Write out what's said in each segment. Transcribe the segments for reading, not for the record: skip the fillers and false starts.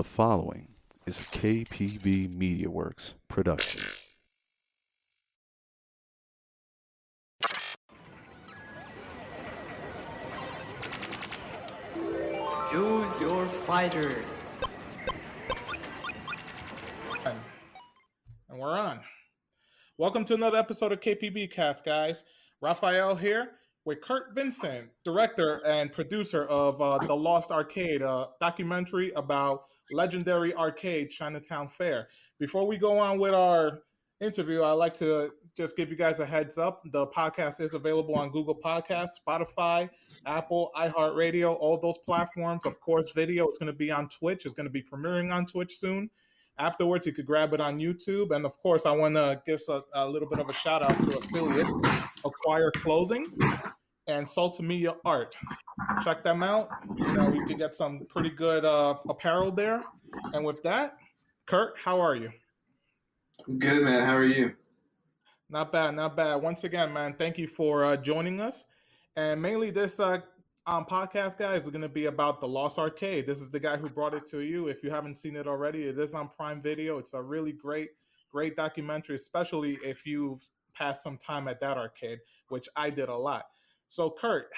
The following is a KPB Media Works production. Choose your fighter. And we're on. Welcome to another episode of KPBCast, guys. Rafael here with Vincent, director and producer of The Lost Arcade, a documentary about legendary arcade Chinatown Fair. Before we go on with our interview, I'd like to just give you guys a heads up. The podcast is available on Google Podcasts, Spotify, Apple, iHeartRadio, all those platforms. Of course, video is going to be on Twitch. It's going to be premiering on Twitch soon. Afterwards, you could grab it on YouTube. And of course, I want to give a little bit of a shout out to affiliates, Acquire Clothing and Media Art. Check them out. You can get some pretty good apparel there. And with that, Kurt, how are you? Good, man. How are you? Not bad, not bad. Once again, man, thank you for joining us. And mainly this podcast, guys, is going to be about The Lost Arcade. This is the guy who brought it to you. If you haven't seen it already, it is on Prime Video. It's a really great documentary, especially if you've passed some time at that arcade, which I did a lot. So, Kurt,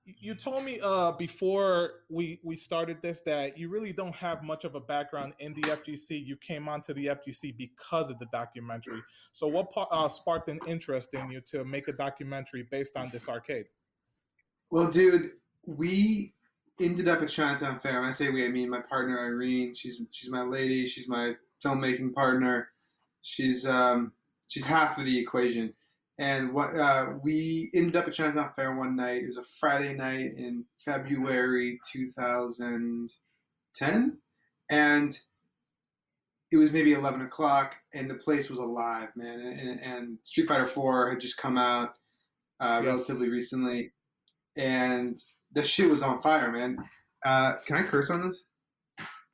you told me before we started this that you really don't have much of a background in the FGC. You came onto the FGC because of the documentary. So what sparked an interest in you to make a documentary based on this arcade? Well, dude, we ended up at Chinatown Fair. When I say we, I mean my partner Irene. She's my lady. She's my filmmaking partner. She's half of the equation. And we ended up at Chinatown Fair one night. It was a Friday night in February 2010, and it was maybe 11 o'clock, and the place was alive, man. And Street Fighter 4 had just come out relatively recently. And the shit was on fire, man. Can I curse on this?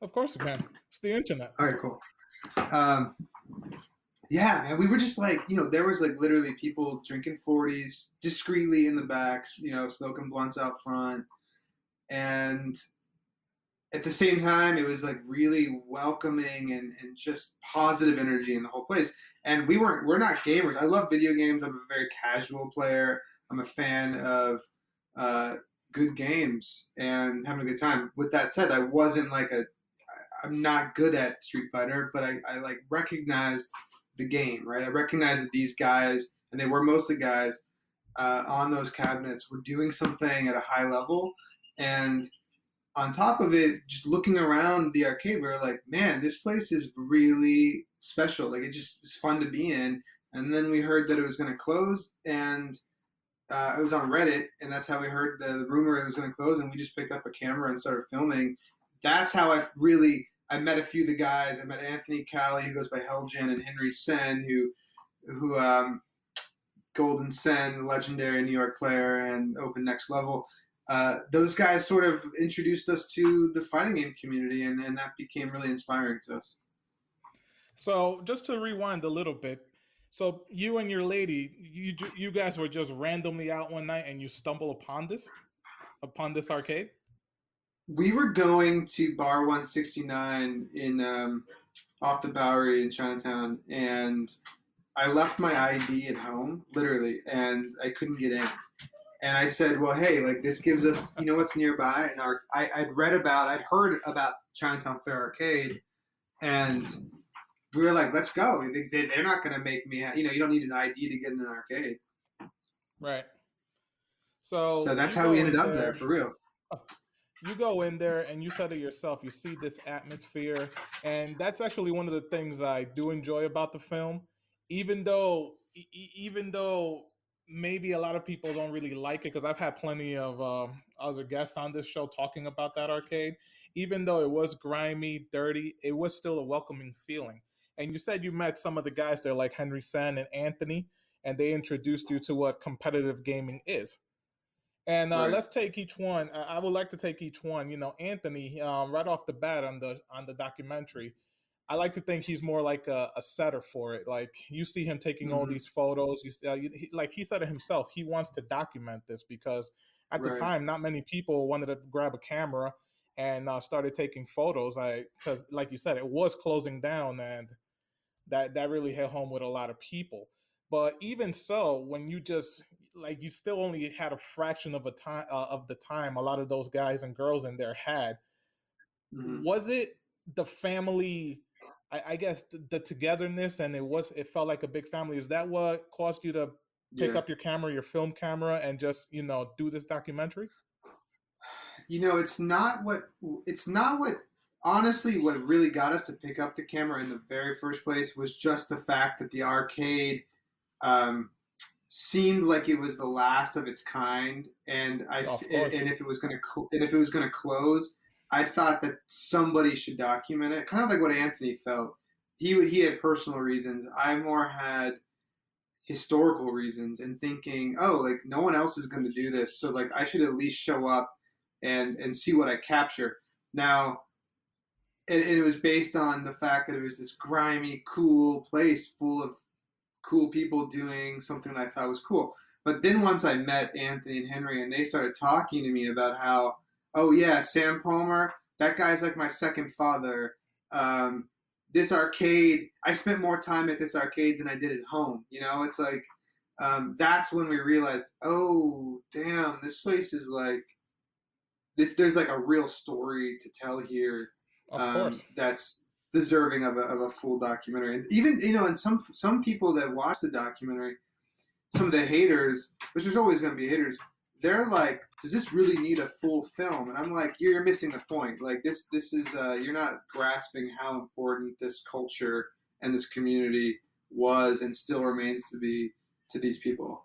Of course you can. It's the internet. All right, cool. Yeah, man, we were just like, there was like literally people drinking 40s discreetly in the backs, smoking blunts out front. And at the same time, it was like really welcoming and just positive energy in the whole place. And we're not gamers. I love video games. I'm a very casual player. I'm a fan of good games and having a good time. With that said, I'm not good at Street Fighter, but I like recognized the game, right? I recognized that these guys, and they were mostly guys, on those cabinets were doing something at a high level. And on top of it, just looking around the arcade, we were like, man, this place is really special. Like, it just was fun to be in. And then we heard that it was going to close, and it was on Reddit, and that's how we heard the rumor it was going to close, and we just picked up a camera and started filming. That's how I met a few of the guys. I met Anthony Callie, who goes by Helgen, and Henry Sen, who Golden Sen, legendary New York player and Open Next Level. Those guys sort of introduced us to the fighting game community, and that became really inspiring to us. So just to rewind a little bit, so you and your lady, you guys were just randomly out one night and you stumble upon this arcade? We were going to Bar 169 in off the Bowery in Chinatown, and I left my ID at home, literally, and I couldn't get in. And I said, well, hey, like, this gives us, what's nearby? And I'd heard about Chinatown Fair Arcade, and we were like, let's go. They're not going to make me, you don't need an ID to get in an arcade. Right. So that's how we ended up there, for real. You go in there and you said it yourself, you see this atmosphere, and that's actually one of the things I do enjoy about the film. Even though maybe a lot of people don't really like it, because I've had plenty of other guests on this show talking about that arcade. Even though it was grimy, dirty, it was still a welcoming feeling. And you said you met some of the guys there, like Henry Sen and Anthony, and they introduced you to what competitive gaming is. And Right. Let's take each one. I would like to take each one. Anthony, right off the bat on the documentary, I like to think he's more like a setter for it. Like, you see him taking all these photos. Like he said it himself, he wants to document this because at the Right. time, not many people wanted to grab a camera and started taking photos. Because like you said, it was closing down, and that really hit home with a lot of people. But even so, when you just like you still only had a fraction of a time of the time a lot of those guys and girls in there had. Hmm. Was it the family? I guess the togetherness, and it felt like a big family. Is that what caused you to pick Yeah. up your camera, your film camera, and just do this documentary? It's not what honestly what really got us to pick up the camera in the very first place was just the fact that the arcade um, seemed like it was the last of its kind, and Of course. and if it was going to close, I thought that somebody should document it, kind of like what Anthony felt. He had personal reasons. I more had historical reasons and thinking, oh, like no one else is going to do this, so like I should at least show up and see what I capture. Now, and it was based on the fact that it was this grimy, cool place full of cool people doing something that I thought was cool. But then once I met Anthony and Henry and they started talking to me about how, oh yeah, Sam Palmer, that guy's like my second father. This arcade, I spent more time at this arcade than I did at home. It's like that's when we realized, oh damn, this place is like this. There's like a real story to tell here Of course. that's deserving of a full documentary. And even and some people that watch the documentary, some of the haters, which there's always going to be haters, they're like, does this really need a full film? And I'm like, you're missing the point. Like this is you're not grasping how important this culture and this community was and still remains to be to these people.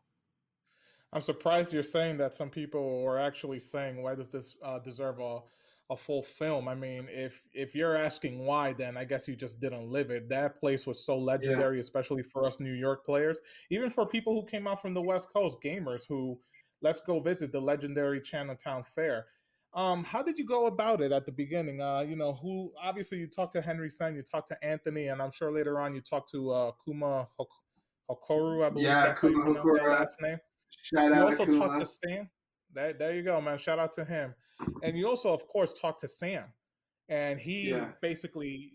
I'm surprised you're saying that. Some people are actually saying, "Why does this deserve a full film?" I mean, if you're asking why, then I guess you just didn't live it. That place was so Yeah. legendary, especially for us New York players, even for people who came out from the West Coast, gamers who let's go visit the legendary Chinatown Fair. How did you go about it at the beginning? Who obviously you talked to Henry Sen, you talked to Anthony, and I'm sure later on you talked to Hokoru. I believe Yeah, that's how you Kuma pronounce that Hokura. last name. Shout You out also talked to Akuma. Sam. There you go, man. Shout out to him. And you also, of course, talked to Sam. And he Yeah. basically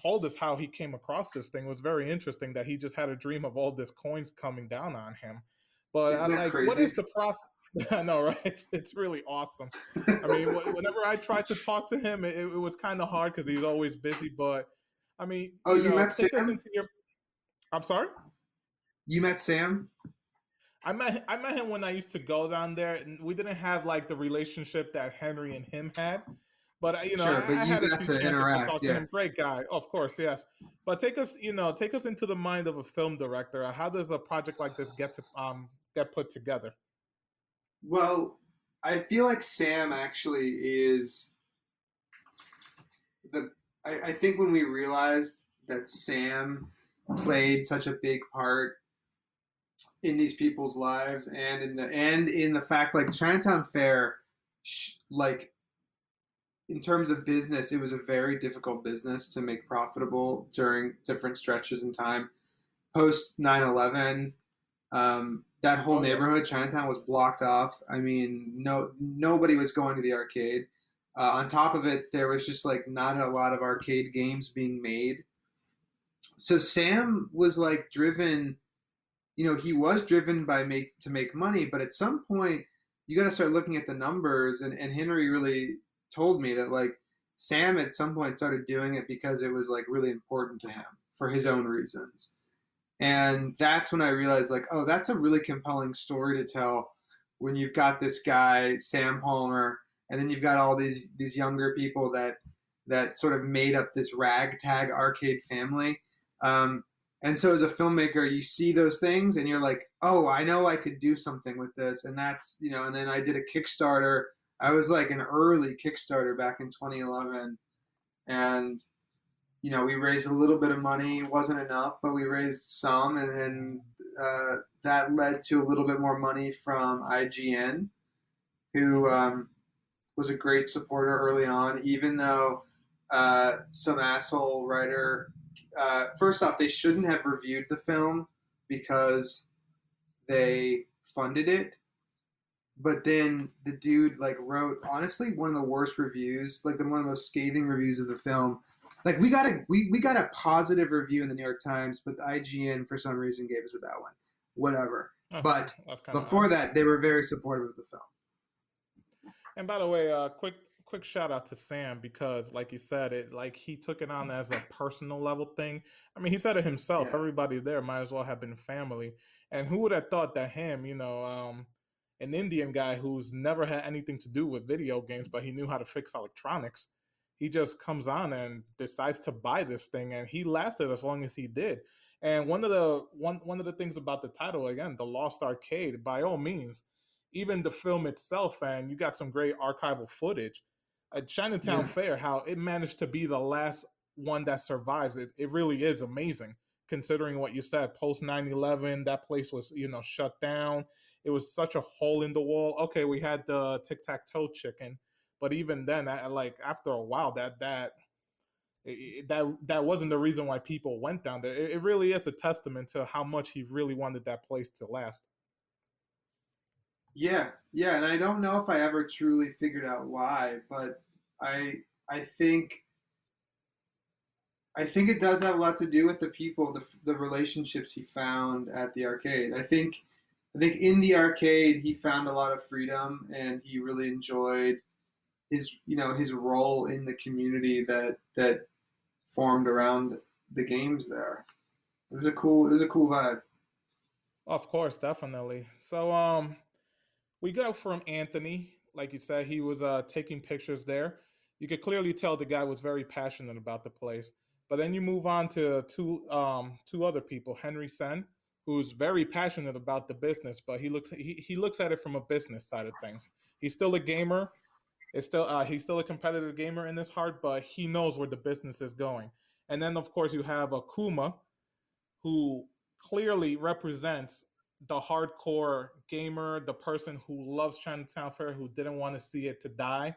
told us how he came across this thing. It was very interesting that he just had a dream of all this coins coming down on him. But Isn't that what crazy? is the process? I know, right? It's really awesome. I mean, whenever I tried to talk to him, it was kind of hard because he's always busy. But I mean, Oh, you met take us Sam? into your. I'm sorry. You met Sam? I met him when I used to go down there, and we didn't have like the relationship that Henry and him had. But Sure, but I you had a got few to chances to interact. talk to Yeah. him. Great guy, of course, yes. But take us into the mind of a film director. How does a project like this get put together? Well, I feel like Sam actually is the. I think when we realized that Sam played such a big part in these people's lives and in the fact like Chinatown Fair, like in terms of business, it was a very difficult business to make profitable during different stretches in time. Post 9/11, that whole Oh yes, neighborhood, Chinatown, was blocked off. I mean, nobody was going to the arcade. On top of it, there was just like not a lot of arcade games being made. So Sam was like driven. He was driven by make money, but at some point, you got to start looking at the numbers. And Henry really told me that like Sam at some point started doing it because it was like really important to him for his own reasons. And that's when I realized, like, oh, that's a really compelling story to tell when you've got this guy, Sam Palmer, and then you've got all these younger people that sort of made up this ragtag arcade family. Um, and so as a filmmaker, you see those things and you're like, oh, I know I could do something with this. And that's, and then I did a Kickstarter. I was like an early Kickstarter back in 2011. And we raised a little bit of money. It wasn't enough, but we raised some, and that led to a little bit more money from IGN, who was a great supporter early on, even though some asshole writer. First off, they shouldn't have reviewed the film because they funded it. but then the dude like wrote honestly one of the worst reviews, like one of the most scathing reviews of the film. Like we got a positive review in the New York Times, but the IGN for some reason gave us a bad one. Whatever. Oh, But that's kind of before that, they were very supportive of the film. And by the way, quick shout out to Sam because, like you said, he took it on as a personal level thing. I mean, he said it himself. Yeah. Everybody there might as well have been family. And who would have thought that him, an Indian guy who's never had anything to do with video games, but he knew how to fix electronics, he just comes on and decides to buy this thing, and he lasted as long as he did. And one of the things about the title, again, The Lost Arcade, by all means, even the film itself, and you got some great archival footage. Chinatown Fair, how it managed to be the last one that survives, it really is amazing. Considering what you said, post 9/11, that place was shut down. It was such a hole in the wall. Okay, we had the tic tac toe chicken, but even then, after a while, that wasn't the reason why people went down there. It really is a testament to how much he really wanted that place to last. Yeah, and I don't know if I ever truly figured out why, but I think it does have a lot to do with the people, the relationships he found at the arcade. I think in the arcade he found a lot of freedom, and he really enjoyed his role in the community that formed around the games there. It was a cool vibe. Of course, definitely. So we go from Anthony, like you said, he was taking pictures there. You could clearly tell the guy was very passionate about the place. But then you move on to two other people, Henry Sen, who's very passionate about the business, but he looks at it from a business side of things. He's still a gamer. He's still a competitive gamer in his heart, but he knows where the business is going. And then of course you have Akuma, who clearly represents the hardcore gamer, the person who loves Chinatown Fair, who didn't want to see it to die.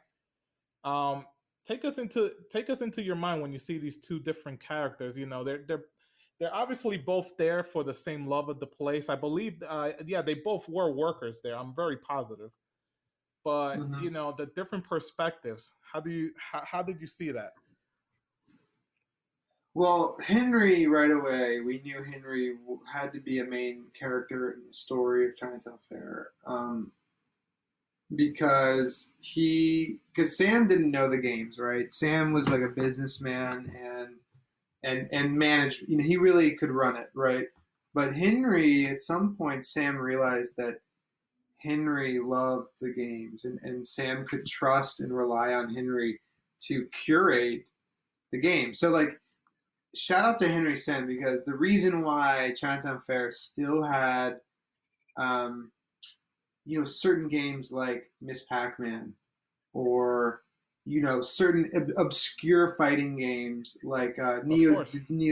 Um, take us into your mind when you see these two different characters. They're obviously both there for the same love of the place. I believe, they both were workers there. I'm very positive. But Mm-hmm. the different perspectives. How did you see that? Well, Henry, right away, we knew Henry had to be a main character in the story of Chinatown Fair, because Sam didn't know the games, right? Sam was like a businessman and managed. He really could run it, right? But Henry, at some point, Sam realized that Henry loved the games, and Sam could trust and rely on Henry to curate the game. So, like, shout out to Henry Sen, because the reason why Chinatown Fair still had, certain games like Miss Pac-Man, or certain obscure fighting games like Neo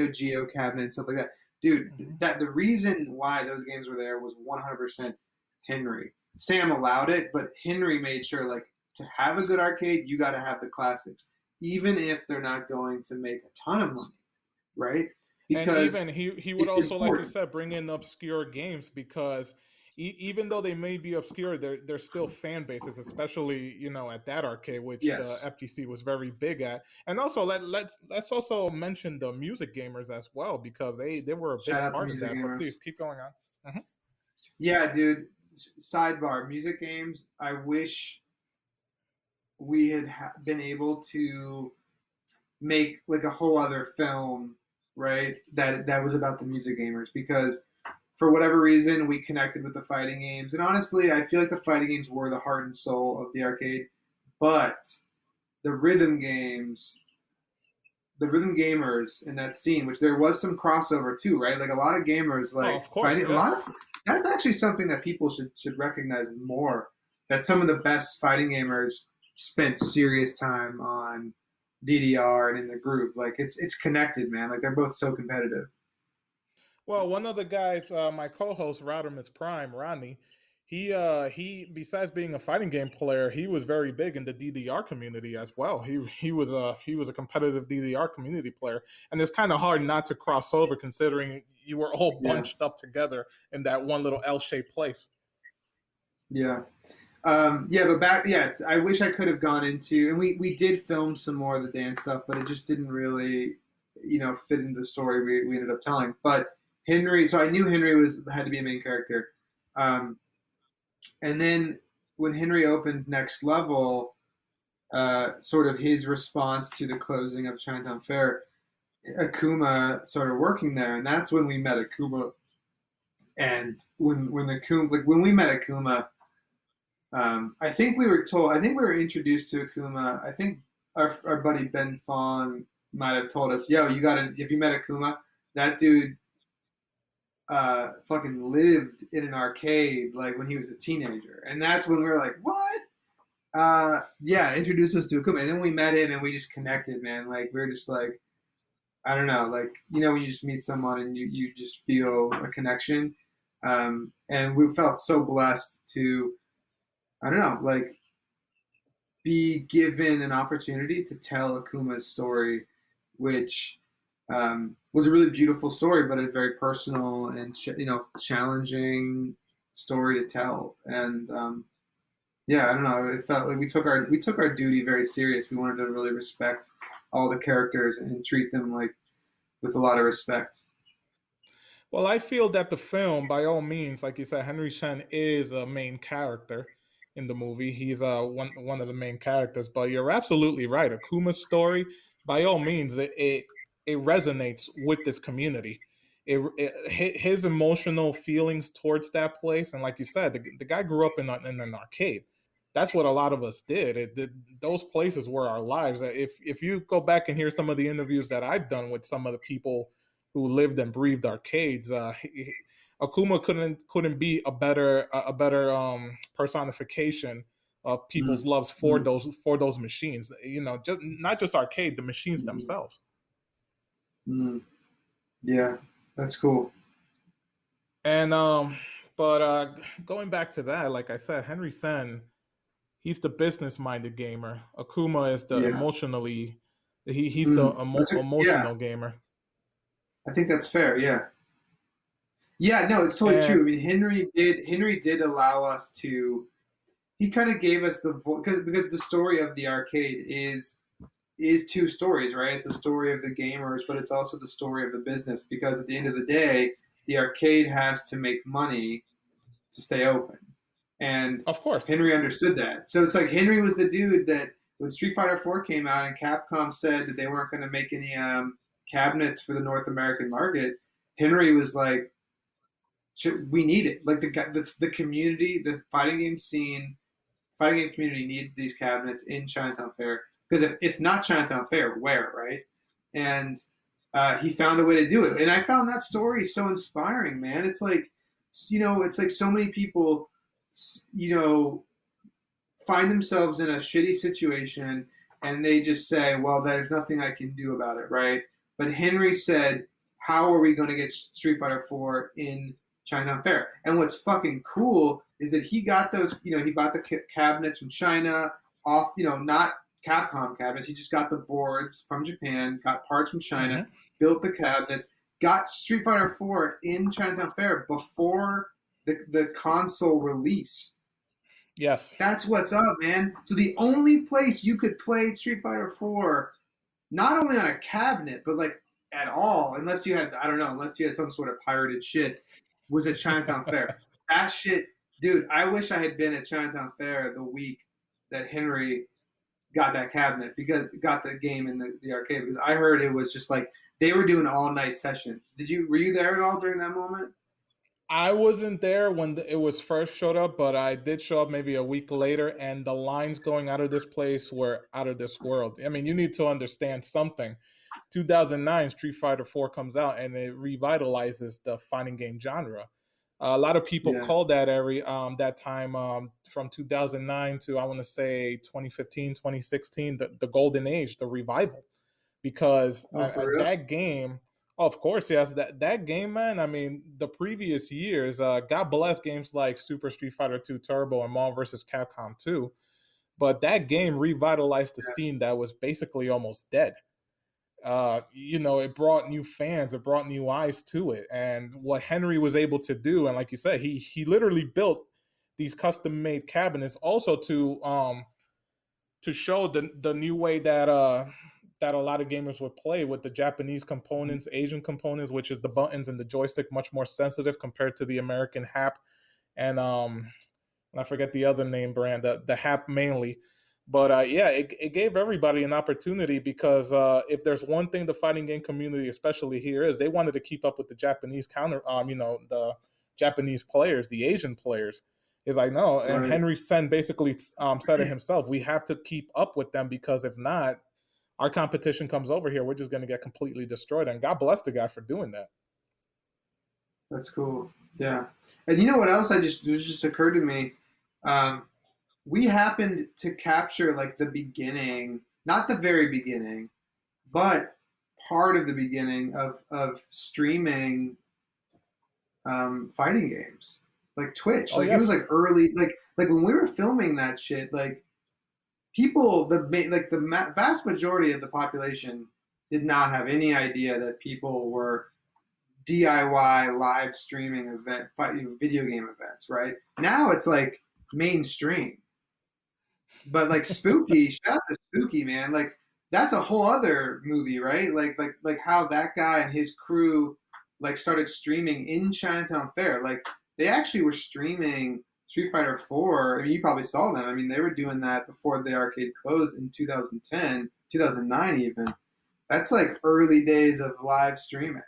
Geo Cabinet and stuff like that. Dude, that the reason why those games were there was 100% Henry. Sam allowed it, but Henry made sure, like, to have a good arcade, you got to have the classics, even if they're not going to make a ton of money, right? Because and even he would also, important, like you said, bring in obscure games, because even though they may be obscure, they're still fan bases, especially at that arcade, which the FGC was very big at. And also let's also mention the music gamers as well, because they were a big part of that. But please keep going on. Mm-hmm. Yeah, dude. Sidebar: music games. I wish we had been able to make like a whole other film, right? That was about the music gamers, because for whatever reason we connected with the fighting games, and honestly, I feel like the fighting games were the heart and soul of the arcade, but the rhythm gamers in that scene, which there was some crossover too, right? Like a lot of gamers fighting. Yes. A lot of that's actually something that people should recognize more. That some of the best fighting gamers spent serious time on DDR and in the group. Like it's connected, man. Like they're both so competitive. Well, one of the guys, my co-host Rodimus Prime, Rodney, he besides being a fighting game player, he was very big in the DDR community as well. He was a competitive DDR community player, and it's kind of hard not to cross over, considering you were all bunched up together in that one little L-shaped place. Yeah. I wish I could have gone into, and we did film some more of the dance stuff, but it just didn't really, fit into the story we ended up telling. But Henry, so I knew Henry had to be a main character. Um, and then when Henry opened Next Level, sort of his response to the closing of Chinatown Fair, Akuma started working there, and that's when we met Akuma. And when we met Akuma, I think we were introduced to Akuma. I think our buddy Ben Fong might have told us, "Yo, if you met Akuma, that dude fucking lived in an arcade like when he was a teenager." And that's when we were like, "What?" Introduced us to Akuma, and then we met him and we just connected, man. Like we were just like, I don't know, like when you just meet someone and you just feel a connection. And we felt so blessed to, I don't know, like be given an opportunity to tell Akuma's story, which was a really beautiful story, but a very personal and challenging story to tell. And I don't know, it felt like we took our duty very serious. We wanted to really respect all the characters and treat them like with a lot of respect. Well, I feel that the film, by all means, like you said, Henry Chen is a main character in the movie. He's one of the main characters. But you're absolutely right. Akuma's story, by all means, it resonates with this community. His emotional feelings towards that place, and like you said, the guy grew up in an arcade. That's what a lot of us did. Those places were our lives. If you go back and hear some of the interviews that I've done with some of the people who lived and breathed arcades, Akuma couldn't be a better personification of people's loves for those machines. Just not just arcade, the machines themselves. Yeah, that's cool. And but going back to that, like I said, Henry Sen, he's the business-minded gamer. Akuma is the emotionally, he's the emotional gamer. I think that's fair. Yeah. Yeah, no, it's totally true. I mean, Henry did allow us to. He kind of gave us the because the story of the arcade is two stories, right? It's the story of the gamers, but it's also the story of the business. Because at the end of the day, the arcade has to make money to stay open, and of course, Henry understood that. So it's like Henry was the dude that when Street Fighter 4 came out and Capcom said that they weren't going to make any cabinets for the North American market, Henry was like, we need it. Like the community, the fighting game community needs these cabinets in Chinatown Fair. Because if it's not Chinatown Fair, where, right? And he found a way to do it. And I found that story so inspiring, man. It's like, it's like so many people, find themselves in a shitty situation and they just say, well, there's nothing I can do about it, right? But Henry said, how are we going to get Street Fighter 4 in Chinatown Fair? And what's fucking cool is that he got those, he bought the cabinets from China off, not Capcom cabinets. He just got the boards from Japan, got parts from China, built the cabinets, got Street Fighter 4 in Chinatown Fair before the console release. Yes. That's what's up, man. So the only place you could play Street Fighter 4, not only on a cabinet, but like at all, unless you had some sort of pirated shit, was at Chinatown Fair. That shit, dude, I wish I had been at Chinatown Fair the week that Henry got that cabinet, because got the game in the arcade, because I heard it was just like they were doing all night sessions. Were you there at all during that moment? I wasn't there when it was first showed up, but I did show up maybe a week later, and the lines going out of this place were out of this world. I mean, you need to understand something. 2009, Street Fighter 4 comes out, and it revitalizes the fighting game genre. A lot of people call that that time from 2009 to, I want to say, 2015, 2016, the golden age, the revival. Because that game... Of course, yes. That game, man. I mean, the previous years, God bless games like Super Street Fighter 2 Turbo and Marvel vs. Capcom 2, but that game revitalized the scene that was basically almost dead. It brought new fans, it brought new eyes to it, and what Henry was able to do, and like you said, he literally built these custom made cabinets also to show the new way that a lot of gamers would play with the Japanese components, Asian components, which is the buttons and the joystick much more sensitive compared to the American HAP and I forget the other name brand, the HAP mainly. But yeah, it gave everybody an opportunity because if there's one thing the fighting game community, especially here, is they wanted to keep up with the Japanese the Japanese players, the Asian players. Is like no, and Right. Henry Sen basically said it himself. We have to keep up with them because if not, our competition comes over here, we're just going to get completely destroyed. And God bless the guy for doing that. That's cool. Yeah. And you know what else? It just occurred to me. Um, we happened to capture like the beginning, not the very beginning, but part of the beginning of streaming fighting games, like Twitch. Oh Like it yes, was like early, like when we were filming that shit. Like people, vast majority of the population did not have any idea that people were DIY live streaming video game events. Right now, it's like mainstream. But like Spooky, shout out to Spooky, man. Like that's a whole other movie, right? Like how that guy and his crew like started streaming in Chinatown Fair. Like they actually were streaming Street Fighter 4. I mean, you probably saw them. I mean, they were doing that before the arcade closed in 2010, 2009 even. That's like early days of live streaming.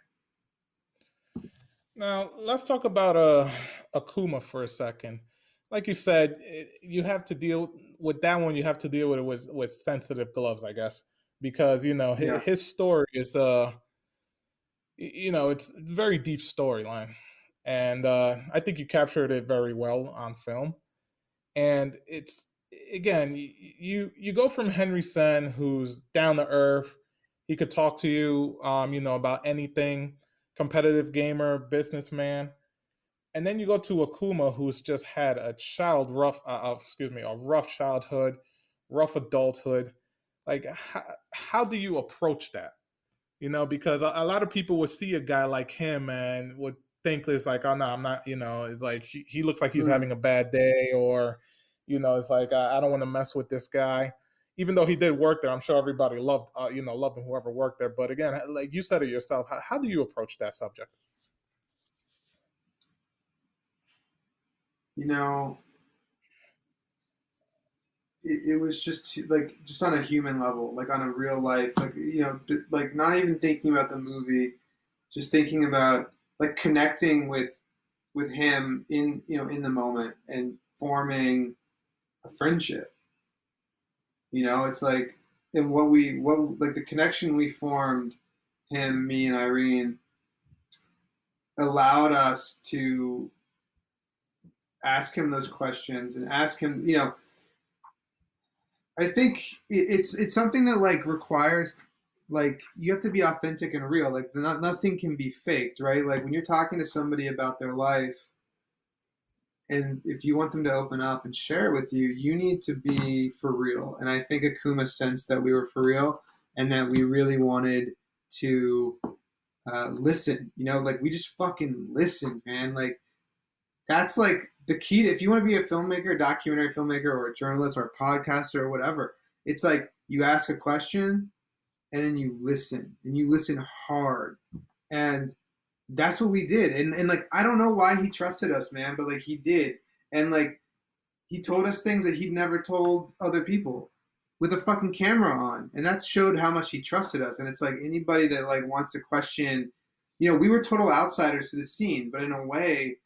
now let's talk about Akuma for a second. Like you said, you have to deal with that one. You have to deal with it with sensitive gloves, I guess, because Yeah. his story is it's a very deep storyline, and I think you captured it very well on film. And it's again, you go from Henry Sen, who's down to earth. He could talk to you, about anything, competitive gamer, businessman, and then you go to Akuma, who's just had a rough childhood, rough adulthood. Like, how do you approach that? Because a lot of people would see a guy like him and would think it's like, oh no, I'm not. It's like he looks like he's Mm. having a bad day, or it's like I don't want to mess with this guy. Even though he did work there, I'm sure everybody loved him, whoever worked there. But again, like you said it yourself, how do you approach that subject? You know, it was just like just on a human level, like on a real life, like like not even thinking about the movie, just thinking about like connecting with him in the moment and forming a friendship. It's like and what like the connection we formed, him, me, and Irene, allowed us to ask him those questions and ask him. I think it's something that like requires like you have to be authentic and real. Like nothing can be faked, right? Like when you're talking to somebody about their life, and if you want them to open up and share it with you, you need to be for real. And I think Akuma sensed that we were for real and that we really wanted to listen. Like we just fucking listen, man. Like that's like the key. If you want to be a filmmaker, a documentary filmmaker, or a journalist, or a podcaster, or whatever, it's like you ask a question and then you listen, and you listen hard, and that's what we did. And like I don't know why he trusted us, man, but like he did, and like he told us things that he'd never told other people with a fucking camera on, and that showed how much he trusted us. And it's like anybody that like wants to question, we were total outsiders to the scene, but in a way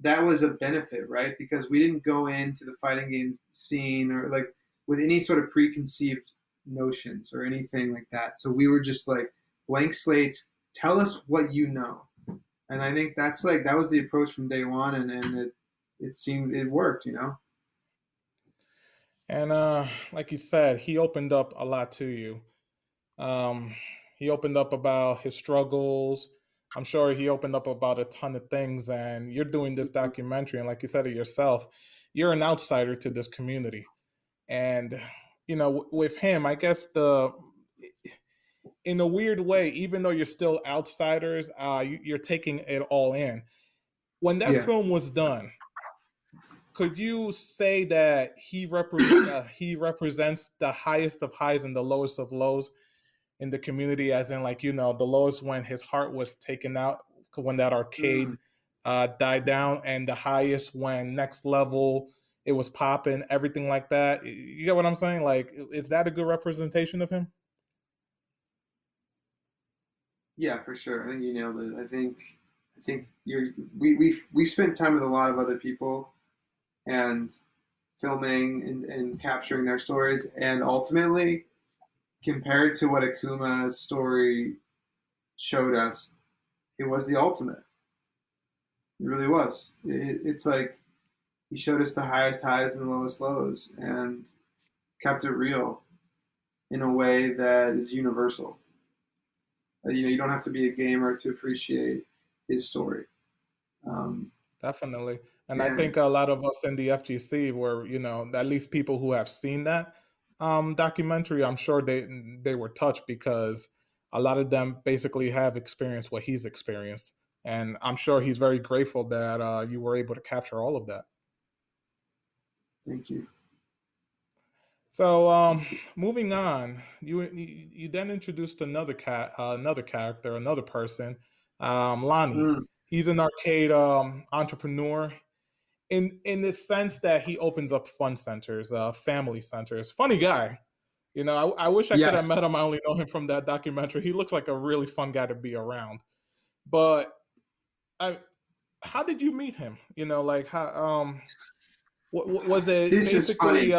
that was a benefit, right? Because we didn't go into the fighting game scene or like with any sort of preconceived notions or anything like that. So we were just like blank slates. Tell us what you know, and I think that's like that was the approach from day one, and it seemed it worked. And like you said, he opened up a lot to you. Um, he opened up about his struggles. I'm sure he opened up about a ton of things. And you're doing this documentary, and like you said it yourself, you're an outsider to this community. And with him, I guess in a weird way, even though you're still outsiders, you're taking it all in. When that Yeah. film was done, could you say that he represents the highest of highs and the lowest of lows in the community, as in, like, the lowest when his heart was taken out when that arcade Mm, died down, and the highest when next level it was popping, everything like that. You get what I'm saying? Like, is that a good representation of him? yeah, for sure. I think you nailed it. I think we spent time with a lot of other people and filming and capturing their stories, and ultimately, compared to what Akuma's story showed us, it was the ultimate. It really was. It's like he showed us the highest highs and the lowest lows, and kept it real in a way that is universal. You don't have to be a gamer to appreciate his story. Um, Definitely. And I yeah, think a lot of us in the FGC were, at least people who have seen that documentary, I'm sure they were touched, because a lot of them basically have experienced what he's experienced. And I'm sure he's very grateful that you were able to capture all of that. thank you. So, Thank you. moving on, you then introduced another character, another person, Lonnie. Mm, He's an arcade entrepreneur, in the sense that he opens up fun centers, family centers. Funny guy. I wish I could have yes, met him. I only know him from that documentary. He looks like a really fun guy to be around. But I, how did you meet him? Like, how was it this is basically? funny.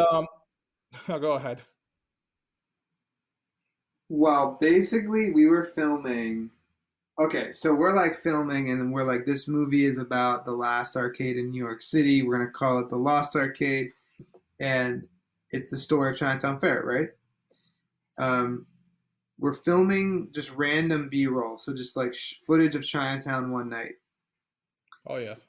Go ahead. Well, basically, we were filming. Okay, so we're like filming, and then we're like, this movie is about the last arcade in New York City. We're gonna call it the Lost Arcade, and it's the story of Chinatown Fair, right? Um, we're filming just random B-roll, so just like footage of Chinatown one night. Oh yes.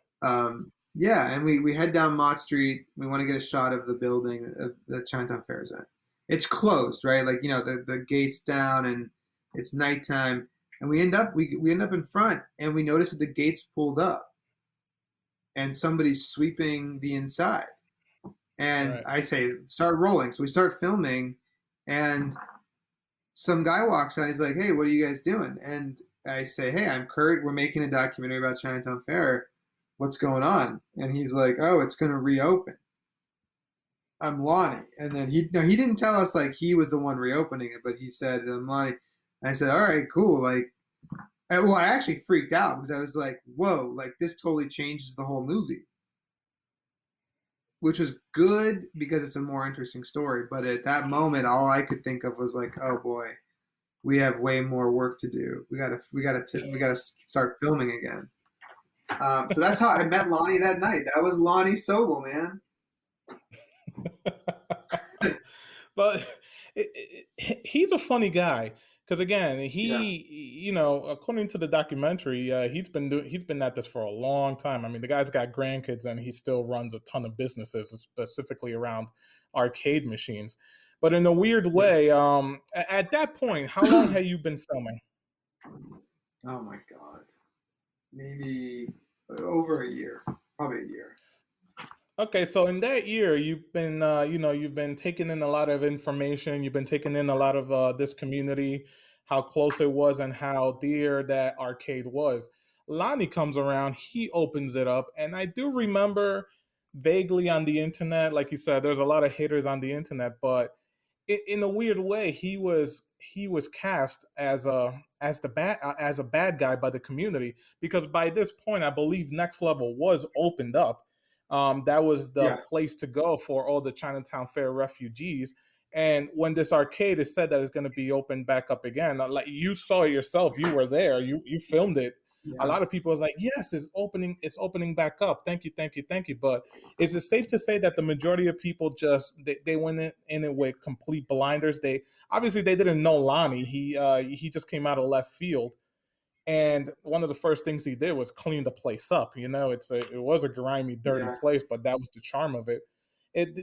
Yeah, and we head down Mott Street. We want to get a shot of the building that Chinatown Fair is in. It's closed, right? Like, the gates down, and it's nighttime, and we end up in front, and we notice that the gates pulled up, and somebody's sweeping the inside. And Right. I say, start rolling. So we start filming, and some guy walks out. He's like, "Hey, what are you guys doing?" And I say, "Hey, I'm Kurt. We're making a documentary about Chinatown Fair. What's going on?" And he's like, "Oh, it's going to reopen." I'm Lonnie. And then he didn't tell us like he was the one reopening it, but he said, "I'm Lonnie." And I said, "All right, cool." Like, well, I actually freaked out because I was like, "Whoa!" Like, this totally changes the whole movie, which was good because it's a more interesting story. But at that moment, all I could think of was like, "Oh boy, we have way more work to do. We gotta start filming again." So that's how I met Lonnie that night. That was Lonnie Sobel, man. But he's a funny guy, because again, Yeah, according to the documentary, he's been at this for a long time. I mean, the guy's got grandkids, and he still runs a ton of businesses, specifically around arcade machines. But in a weird yeah. way, at that point, how long have you been filming? Oh my God, maybe over a year, probably a year. Okay, so in that year, you've been taking in a lot of information. You've been taking in a lot of this community, how close it was, and how dear that arcade was. Lonnie comes around, he opens it up, and I do remember vaguely on the internet, like you said, there's a lot of haters on the internet, but in a weird way, he was cast as a bad guy by the community, because by this point, I believe Next Level was opened up. That was the Yeah, place to go for all the Chinatown Fair refugees. And when this arcade is said that it's going to be opened back up again, like you saw it yourself, you were there, you filmed it. A yeah, lot of people was like, "Yes, it's opening back up. Thank you, thank you, thank you." But is it safe to say that the majority of people just they went in it with complete blinders? They obviously they didn't know Lonnie. He just came out of left field, and one of the first things he did was clean the place up. It was a grimy, dirty yeah. place, but that was the charm of it.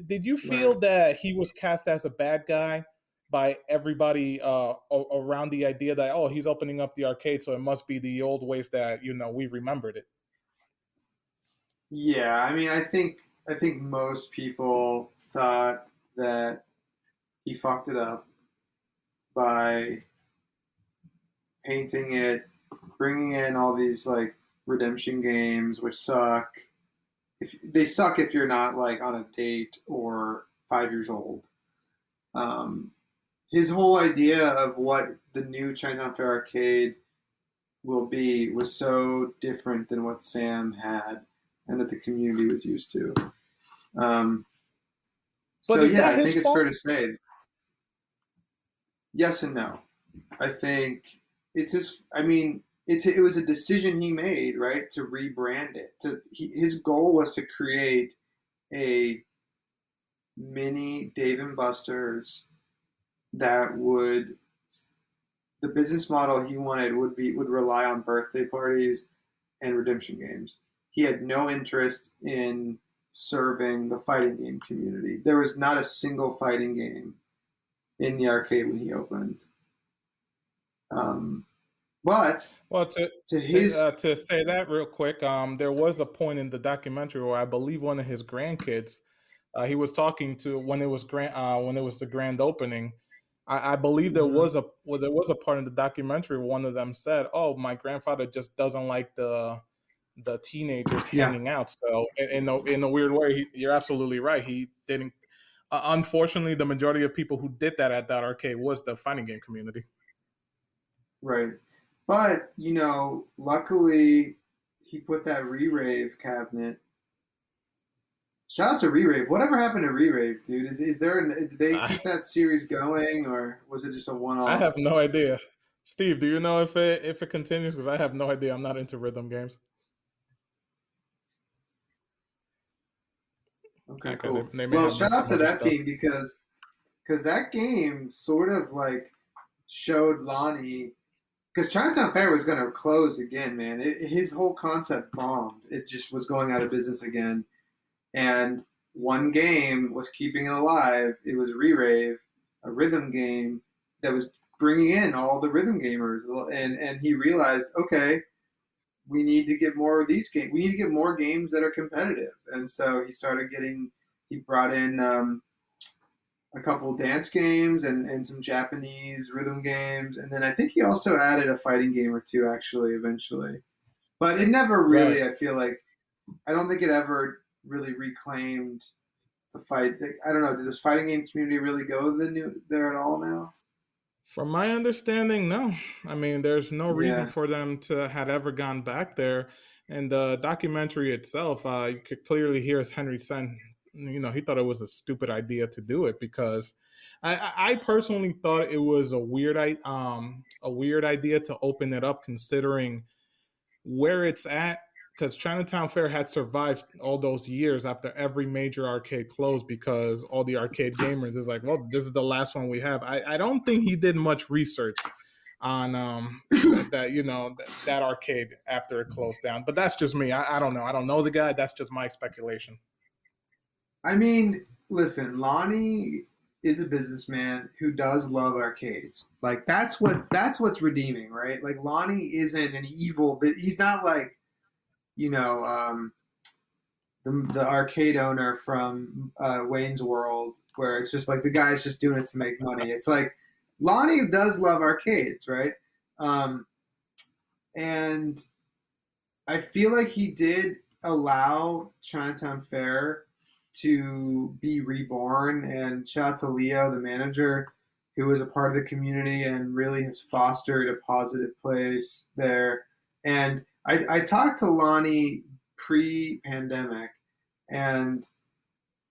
Did you Right. feel that he was cast as a bad guy by everybody around the idea that, oh, he's opening up the arcade, so it must be the old ways that we remembered it? Yeah, I mean, I think I think most people thought that he fucked it up by painting it, bringing in all these like redemption games, which suck. If they suck if you're not like on a date or 5 years old. Um, his whole idea of what the new Chinatown Fair arcade will be was so different than what Sam had and that the community was used to. Um, But so is yeah, that I his think it's fair fault? to say yes and no. I think it's his. I mean, it was a decision he made, right, to rebrand it. His goal was to create a mini Dave and Buster's that would the business model he wanted would rely on birthday parties and redemption games. He had no interest in serving the fighting game community. There was not a single fighting game in the arcade when he opened. Um, but Well, to his to say that real quick, there was a point in the documentary where I believe one of his grandkids, he was talking to when it was the grand opening. I believe Mhm. there was a part in the documentary where one of them said, "Oh, my grandfather just doesn't like the teenagers Yeah, hanging out." So in a weird way, you're absolutely right. He didn't. Unfortunately, the majority of people who did that at that arcade was the fighting game community. right. But luckily he put that re-rave cabinet. Shout out to re-rave. Whatever happened to re-rave, dude? Is there? Did they I, keep that series going, or was it just a I one-off? have no idea. Steve, do you know if it continues? Because I have no idea. I'm not into rhythm games. Okay, Okay, cool. they may Well, have shout missed out some to other that stuff. team because that game sort of like showed Lonnie because Chinatown Fair was going to close again, man. His whole concept bombed. It just was going out of business again, and one game was keeping it alive. It was Re-Rave, a rhythm game that was bringing in all the rhythm gamers, and he realized, okay, we need to get more of these games. We need to get more games that are competitive, and so he started getting. He brought in a couple dance games and some Japanese rhythm games, and then I think he also added a fighting game or two actually eventually. But it never Right. really. I feel like I don't think it ever really reclaimed the fight. I don't know. Did this fighting game community really go there at all now? From my understanding, no. I mean, there's no reason Yeah, for them to had ever gone back there. And the documentary itself, you could clearly hear as Henry said, he thought it was a stupid idea to do it because I personally thought it was a weird idea to open it up considering where it's at because Chinatown Fair had survived all those years after every major arcade closed because all the arcade gamers is like, well, this is the last one we have. I don't think he did much research on that arcade after it closed down. But that's just me. I don't know. I don't know the guy. That's just my speculation. I mean, listen, Lonnie is a businessman who does love arcades. Like that's what's redeeming, right? Like Lonnie isn't an evil, but he's not like you know the arcade owner from Wayne's World, where it's just like the guy's just doing it to make money. It's like Lonnie does love arcades, right? Um, and I feel like he did allow Chinatown Fair to be reborn. And shout out to Leo, the manager, who was a part of the community and really has fostered a positive place there. And I talked to Lonnie pre-pandemic, and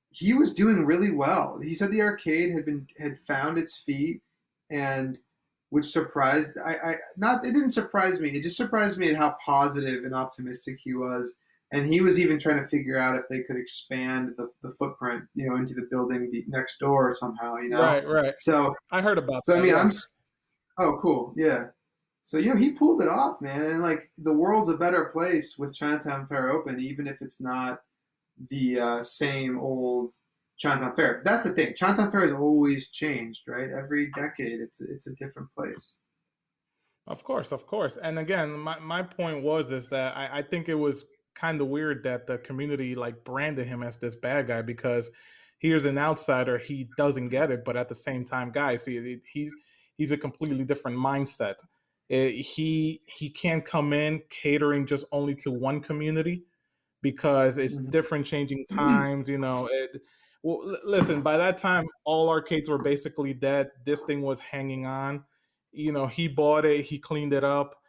he was doing really well. He said the arcade had found its feet, and which surprised I not it didn't surprise me. It just surprised me at how positive and optimistic he was. And he was even trying to figure out if they could expand the footprint, into the building next door somehow. Right, right. So I heard about so I that. mean Yes. oh cool, yeah. So he pulled it off, man, and like the world's a better place with Chinatown Fair open, even if it's not the same old Chinatown Fair. But that's the thing. Chinatown Fair has always changed, right? Every decade, it's a different place. Of course, of course. And again, my point was is that I think it was kind of weird that the community like branded him as this bad guy because here's an outsider, he doesn't get it, but at the same time, guys, he's a completely different mindset. He can't come in catering just only to one community because it's Mhm. different changing times. Well, listen, by that time, all arcades were basically dead. This thing was hanging on. He bought it, he cleaned it up.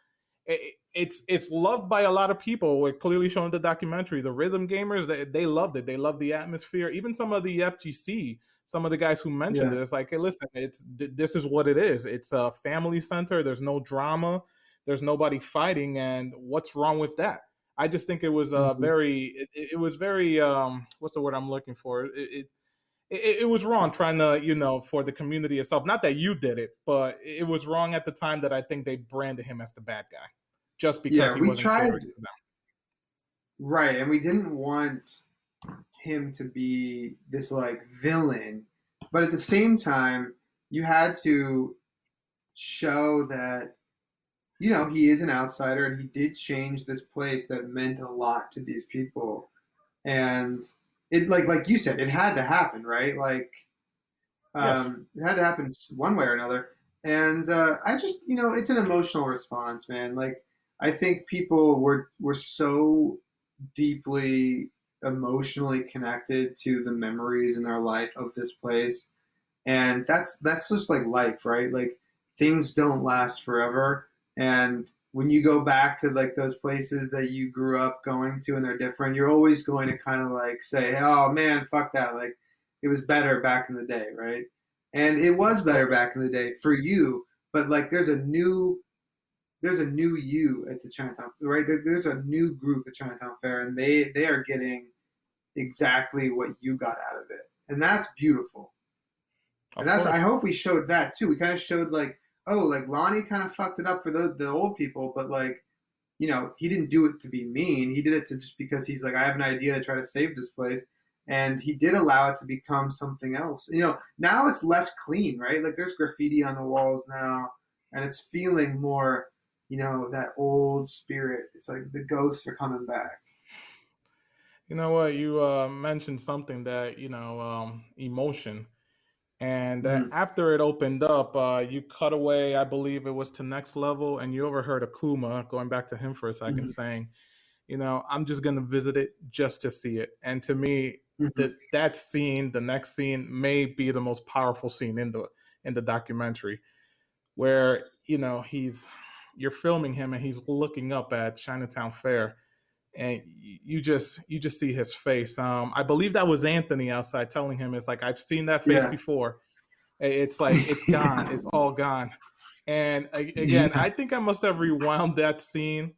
It's loved by a lot of people. We're clearly showing the documentary. The rhythm gamers, they loved it. They loved the atmosphere. Even some of the FGC, some of the guys who mentioned Yeah. it, it's like, hey, listen, this is what it is. It's a family center. There's no drama. There's nobody fighting. And what's wrong with that? I just think it was Mhm. it was very what's the word I'm looking for? It was wrong trying to for the community itself. Not that you did it, but it was wrong at the time that I think they branded him as the bad guy just because Yeah, he we wasn't tried, catering to them. right, and we didn't want him to be this like villain, but at the same time, you had to show that he is an outsider and he did change this place that meant a lot to these people, and it like you said, it had to happen, right? Like, Yes. it had to happen one way or another. And I just, it's an emotional response, man. Like, I think people were so deeply emotionally connected to the memories in their life of this place, and that's just like life, right? Like, things don't last forever, and when you go back to like those places that you grew up going to and they're different, you're always going to kind of like say, oh man, fuck that, like it was better back in the day, right? And it was Of better course. back in the day for you, but like there's a new you at the Chinatown, right? There's a new group at Chinatown Fair, and they are getting exactly what you got out of it, and that's beautiful. And Of that's, I course. hope we showed that too. We kind of showed like, oh, like Lonnie kind of fucked it up for the old people, but like, he didn't do it to be mean. He did it to just because he's like, I have an idea to try to save this place, and he did allow it to become something else. Now it's less clean, right? Like, there's graffiti on the walls now, and it's feeling more, that old spirit. It's like the ghosts are coming back. You know what? You mentioned something that emotion, and that Mm-hmm. after it opened up, you cut away. I believe it was to Next Level, and you overheard Akuma going back to him for a second, Mm-hmm. saying, I'm just gonna visit it just to see it. And to me, Mm-hmm. that scene, the next scene, may be the most powerful scene in the documentary, where you're filming him and he's looking up at Chinatown Fair, and you just see his face. I believe that was Anthony outside telling him, it's like, I've seen that face Yeah. before. It's like it's gone, it's all gone. And again, Yeah. I think I must have rewound that scene.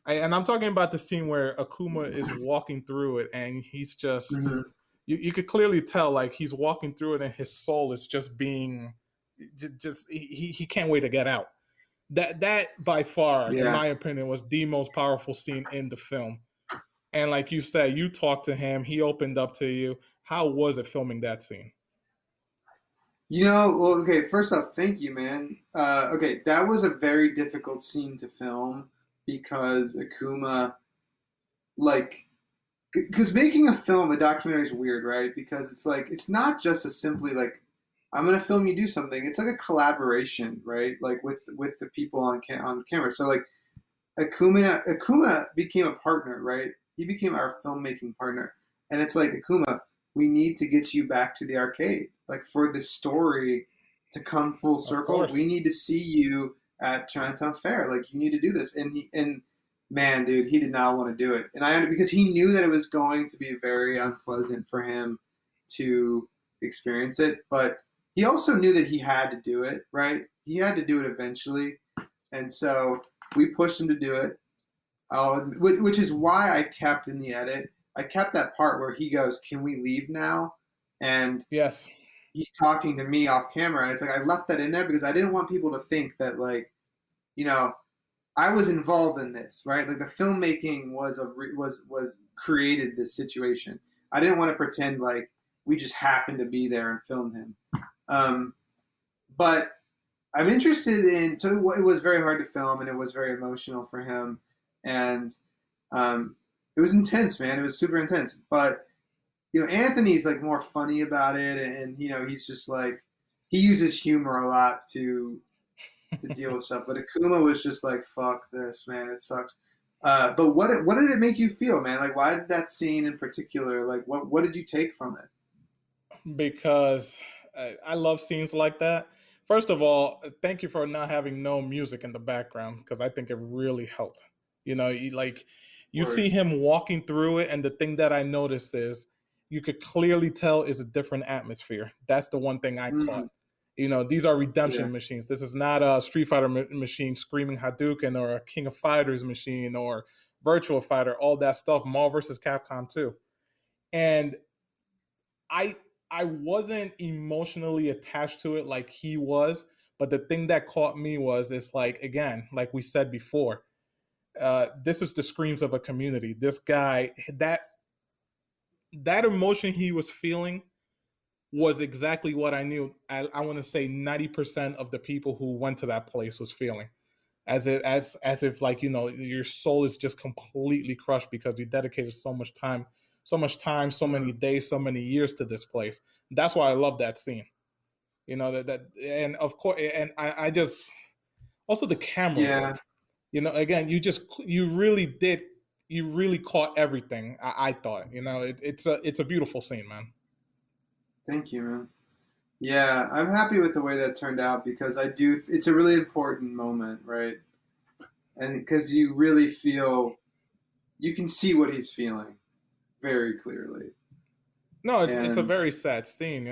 And I'm talking about the scene where Akuma is walking through it, and he's just, Mm-hmm. you could clearly tell like he's walking through it, and his soul is just being, just he can't wait to get out. That by far, in Yeah. my opinion, was the most powerful scene in the film. And like you said, you talked to him, he opened up to you. How was it filming that scene? Well, okay, first off, thank you, man. Okay, that was a very difficult scene to film because Akuma, like, because making a film, a documentary is weird, right? Because it's like, it's not just a simply like, I'm gonna film you do something. It's like a collaboration, right? Like with the people on camera. So like, Akuma became a partner, right? He became our filmmaking partner, and it's like, Akuma, we need to get you back to the arcade, like for the story to come full Of circle. course. We need to see you at Chinatown Fair. Like, you need to do this, and man, dude, he did not want to do it, and because he knew that it was going to be very unpleasant for him to experience it, but he also knew that he had to do it, right? He had to do it eventually, and so we pushed him to do it. Which is why I kept in the edit. I kept that part where he goes, "Can we leave now?" And Yes. he's talking to me off camera, and it's like, I left that in there because I didn't want people to think that, like, you know I was involved in this, right? Like, the filmmaking was created this situation. I didn't want to pretend like we just happened to be there and filmed him. Um, but I'm interested in. So it was very hard to film, and it was very emotional for him. And um, it was intense, man. It was super intense. But Anthony's like more funny about it, and he's just like he uses humor a lot to deal with stuff. But Akuma was just like, "Fuck this, man. It sucks." But what did it make you feel, man? Like, why did that scene in particular? Like, what did you take from it? Because I love scenes like that. First of all, thank you for not having no music in the background because I think it really helped. You Word. see him walking through it, and the thing that I noticed is you could clearly tell is a different atmosphere. That's the one thing I caught. Mm, These are yeah. redemption machines. This is not a Street Fighter machine screaming Hadouken or a King of Fighters machine or Virtual Fighter, all that stuff. Marvel versus Capcom 2. And I I wasn't emotionally attached to it like he was, but the thing that caught me was it's like again, like we said before, this is the screams of a community. This guy, that emotion he was feeling was exactly what I knew. I want to say 90% of the people who went to that place was feeling as if like your soul is just completely crushed because you dedicated so much time, so many Mm, days, so many years to this place. That's why I love that scene. That and of course, and I just also the camera yeah. work. Again, you really caught everything. I thought it's a beautiful scene, man. Thank you, man. Yeah, I'm happy with the way that turned out because I do. It's a really important moment, right? And because you really feel, you can see what he's feeling very clearly, No, it's a and very sad scene.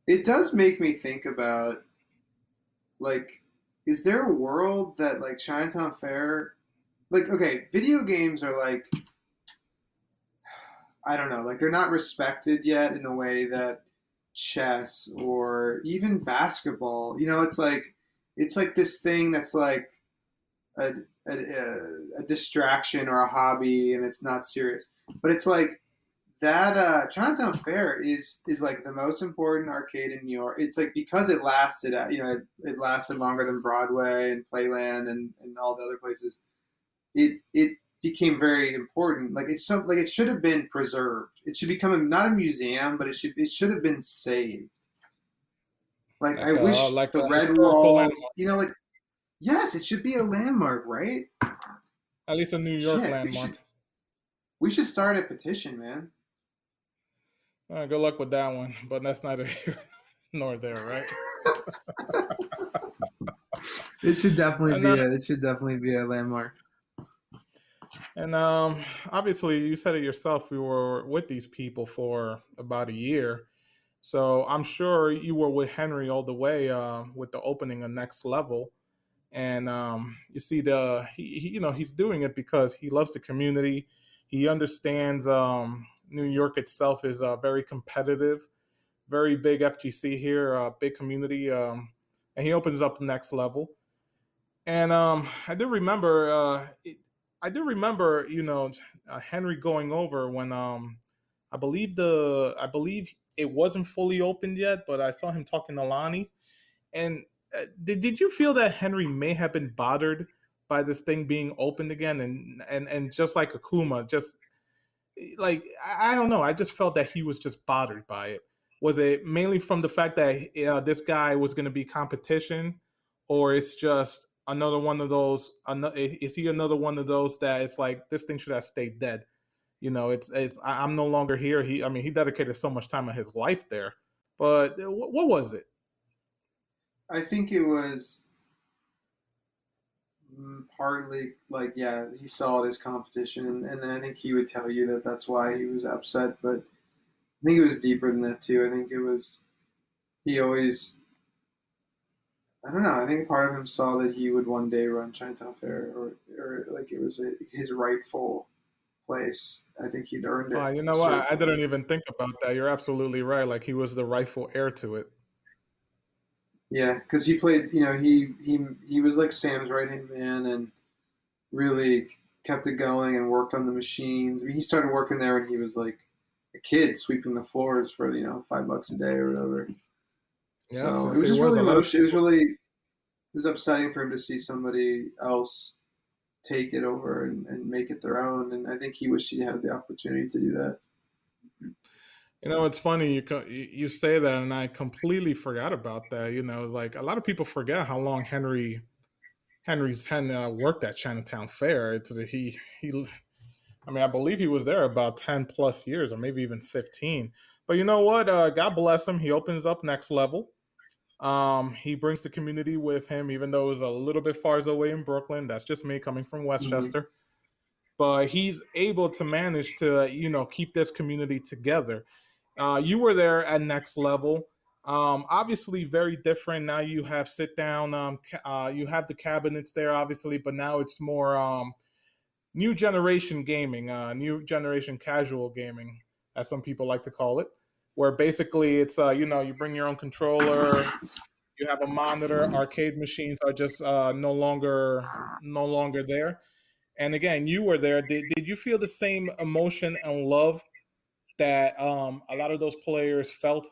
it does make me think about like, is there a world that like Chinatown Fair, like okay, video games are like I don't know, like they're not respected yet in the way that chess or even basketball. It's like this thing that's like a, a distraction or a hobby, and it's not serious. But it's like that Chinatown Fair is like the most important arcade in New York. It's like because it lasted, it lasted longer than Broadway and Playland and all the other places. It became very important. Like it should have been preserved. It should become not a museum, but it should have been saved. Like I Like a wish like the a red historical walls, landmark, like yes, it should be a landmark, right? at least a New York Shit, landmark. we should start a petition, man. Good luck with that one, but that's neither here nor there, right? It should definitely And be a landmark. and obviously, you said it yourself. We were with these people for about a year, so I'm sure you were with Henry all the way with the opening of Next Level. And you see he's doing it because he loves the community. He understands New York itself is very competitive, very big FGC here, big community, and he opens up the Next Level. And I do remember, Henry going over when I believe it wasn't fully opened yet, but I saw him talking to Lonnie. And did you feel that Henry may have been bothered by this thing being opened again, and just like Akuma, just like I don't know, I just felt that he was just bothered by it. Was it mainly from the fact that this guy was going to be competition, or it's just another one of those? Is he another one of those that it's like this thing should have stayed dead? I'm no longer here. He dedicated so much time of his life there, but what was it? I think it was partly like yeah, he saw it as competition, and I think he would tell you that that's why he was upset. But I think it was deeper than that too. I think it was he always I don't know. I think part of him saw that he would one day run Chinatown Fair, or like it was his rightful place. I think he'd earned it You at a know certain what? I point. didn't even think about that. You're absolutely right. Like he was the rightful heir to it. Yeah, because he played. He was like Sam's right hand man, and really kept it going and worked on the machines. I mean, he started working there when he was like a kid, sweeping the floors for $5 a day or whatever. Yes, So it yes, was it just was. really A lot of emotional. people. It was upsetting for him to see somebody else take it over and make it their own. And I think he wished he had the opportunity to do that. It's funny you say that, and I completely forgot about that. Like a lot of people forget how long Henry's worked at Chinatown Fair. He I mean, I believe he was there about 10 plus years, or maybe even 15. But you know what? God bless him. He opens up Next Level. He brings the community with him, even though it's a little bit far away in Brooklyn. That's just me coming from Mm-hmm. Westchester. But he's able to manage to, keep this community together. You were there at Next Level. Obviously, very different. Now you have sit down. You have the cabinets there, obviously, but now it's more new generation gaming, new generation casual gaming, as some people like to call it, where basically it's you bring your own controller, you have a monitor. Arcade machines are just no longer there. And again, you were there. Did you feel the same emotion and love that a lot of those players felt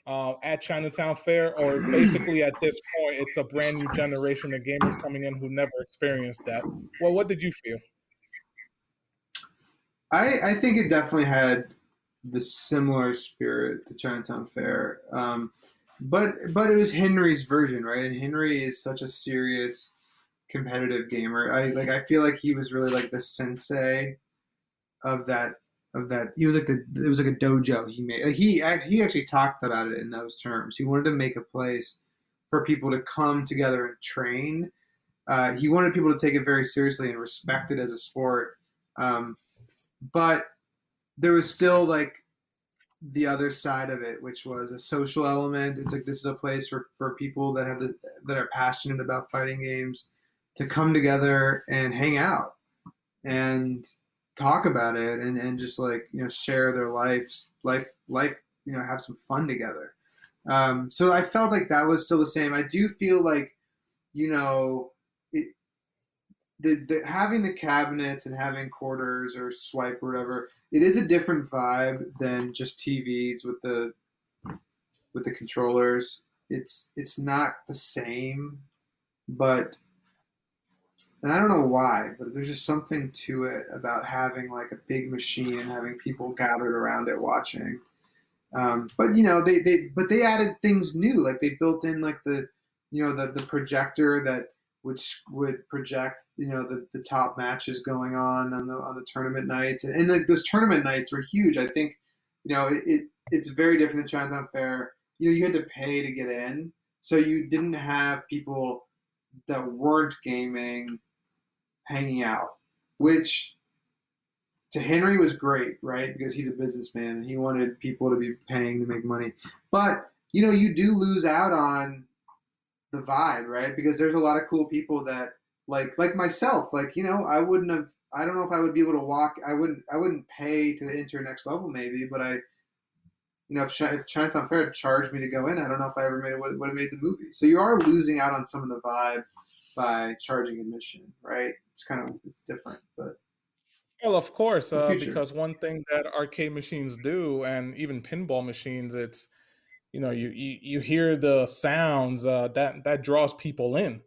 at Chinatown Fair, or basically at this point, it's a brand new generation of gamers coming in who never experienced that? Well, what did you feel? I think it definitely had the similar spirit to Chinatown Fair, but it was Henry's version, right? And Henry is such a serious competitive gamer. I feel like he was really like the sensei of that he was like it was like a dojo he made. He actually talked about it in those terms. He wanted to make a place for people to come together and train. He wanted people to take it very seriously and respect it as a sport. But there was still like the other side of it, which was a social element. It's like this is a place for people that that are passionate about fighting games to come together and hang out and talk about it and just like share their life, have some fun together. So I felt like that was still the same. I do feel like it, having the cabinets and having quarters or swipe or whatever, it is a different vibe than just TVs with the controllers. It's not the same, but and I don't know why, but there's just something to it about having like a big machine and having people gathered around it watching. But they added things new, like they built in like the projector that would project the top matches going on the tournament nights, and like those tournament nights were huge. I think it's very different than Chinatown Fair. You had to pay to get in, so you didn't have people that weren't gaming hanging out, which to Henry was great, right? Because he's a businessman and he wanted people to be paying to make money. But you do lose out on the vibe, right? Because there's a lot of cool people that like myself, like I wouldn't have. I don't know if I would be able to walk. I wouldn't pay to enter Next Level, maybe, but if Chinatown Fair had charged me to go in, I don't know if I ever would have made the movie. So you are losing out on some of the vibe by charging admission, right? It's different, but Well, of course, the future. because one thing that arcade machines do, and even pinball machines, it's you hear the sounds that draws people in.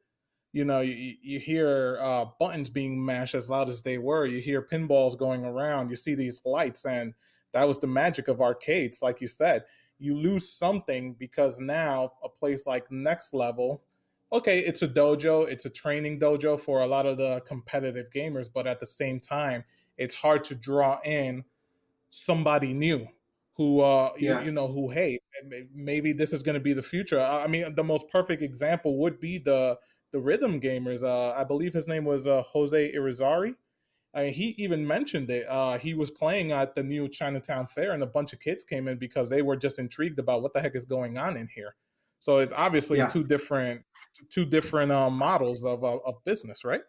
You hear buttons being mashed as loud as they were. You hear pinballs going around. You see these lights, and that was the magic of arcades. Like you said, you lose something because now a place like Next Level, okay, it's a dojo, it's a training dojo for a lot of the competitive gamers, but at the same time, it's hard to draw in somebody new who Yeah, who, hey, maybe this is going to be the future. I mean, the most perfect example would be the rhythm gamers. I believe his name was Jose Irizarry. I mean, he even mentioned it. He was playing at the new Chinatown Fair, and a bunch of kids came in because they were just intrigued about what the heck is going on in here. So it's obviously yeah, two different models of business, right?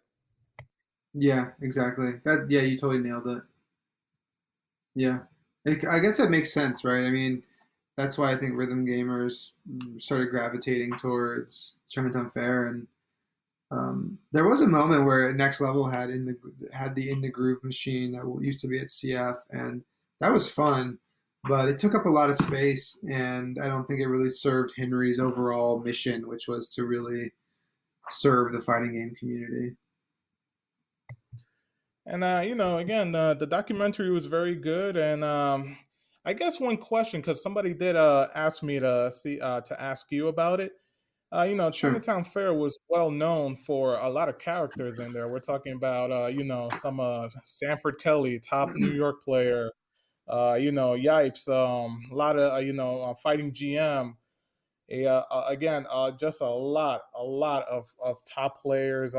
yeah, exactly. Yeah, you totally nailed it. Yeah, I guess that makes sense, right? I mean, that's why I think rhythm gamers started gravitating towards Chinatown Fair, and there was a moment where Next Level had the in the groove machine that used to be at CF, and that was fun, but it took up a lot of space, and I don't think it really served Henry's overall mission, which was to really serve the fighting game community. And again, the documentary was very good. And I guess one question, because somebody did ask me to ask you about it. Sure. Chinatown Fair was well known for a lot of characters in there. We're talking about some Sanford Kelly, top New York player. Yipes, a lot of fighting GM. Again, just a lot of top players.